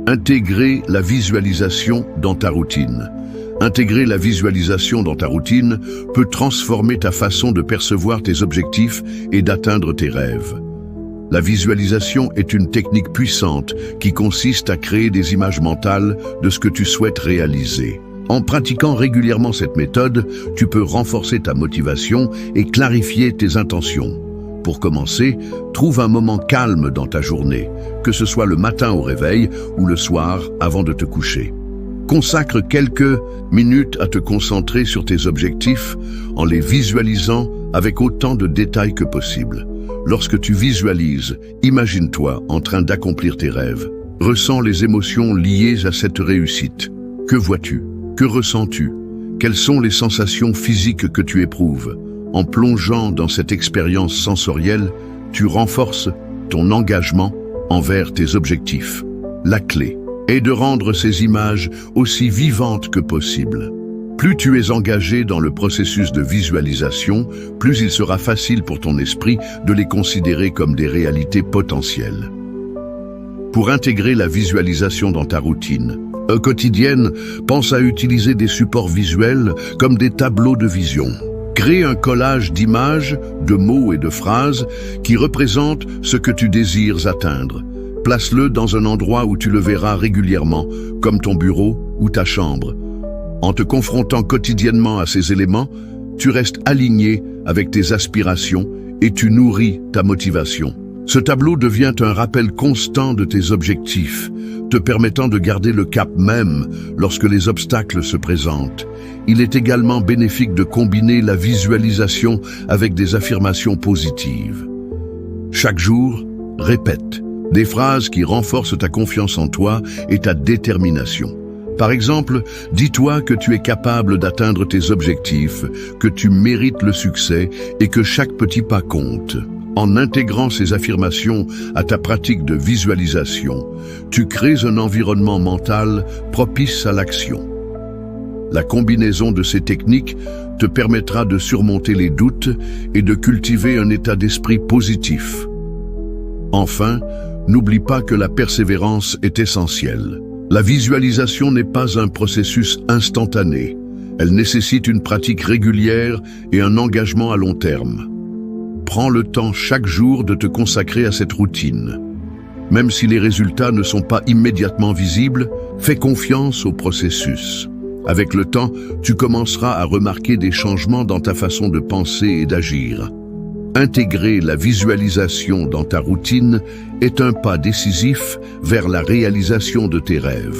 Intégrer la visualisation dans ta routine. Intégrer la visualisation dans ta routine peut transformer ta façon de percevoir tes objectifs et d'atteindre tes rêves. La visualisation est une technique puissante qui consiste à créer des images mentales de ce que tu souhaites réaliser. En pratiquant régulièrement cette méthode, tu peux renforcer ta motivation et clarifier tes intentions. Pour commencer, trouve un moment calme dans ta journée, que ce soit le matin au réveil ou le soir avant de te coucher. Consacre quelques minutes à te concentrer sur tes objectifs en les visualisant avec autant de détails que possible. Lorsque tu visualises, imagine-toi en train d'accomplir tes rêves. Ressens les émotions liées à cette réussite. Que vois-tu? Que ressens-tu? Quelles sont les sensations physiques que tu éprouves? En plongeant dans cette expérience sensorielle, tu renforces ton engagement envers tes objectifs. La clé est de rendre ces images aussi vivantes que possible. Plus tu es engagé dans le processus de visualisation, plus il sera facile pour ton esprit de les considérer comme des réalités potentielles. Pour intégrer la visualisation dans ta routine quotidienne, pense à utiliser des supports visuels comme des tableaux de vision. Crée un collage d'images, de mots et de phrases qui représentent ce que tu désires atteindre. Place-le dans un endroit où tu le verras régulièrement, comme ton bureau ou ta chambre. En te confrontant quotidiennement à ces éléments, tu restes aligné avec tes aspirations et tu nourris ta motivation. Ce tableau devient un rappel constant de tes objectifs, te permettant de garder le cap même lorsque les obstacles se présentent. Il est également bénéfique de combiner la visualisation avec des affirmations positives. Chaque jour, répète des phrases qui renforcent ta confiance en toi et ta détermination. Par exemple, dis-toi que tu es capable d'atteindre tes objectifs, que tu mérites le succès et que chaque petit pas compte. En intégrant ces affirmations à ta pratique de visualisation, tu crées un environnement mental propice à l'action. La combinaison de ces techniques te permettra de surmonter les doutes et de cultiver un état d'esprit positif. Enfin, n'oublie pas que la persévérance est essentielle. La visualisation n'est pas un processus instantané. Elle nécessite une pratique régulière et un engagement à long terme. Prends le temps chaque jour de te consacrer à cette routine. Même si les résultats ne sont pas immédiatement visibles, fais confiance au processus. Avec le temps, tu commenceras à remarquer des changements dans ta façon de penser et d'agir. Intégrer la visualisation dans ta routine est un pas décisif vers la réalisation de tes rêves.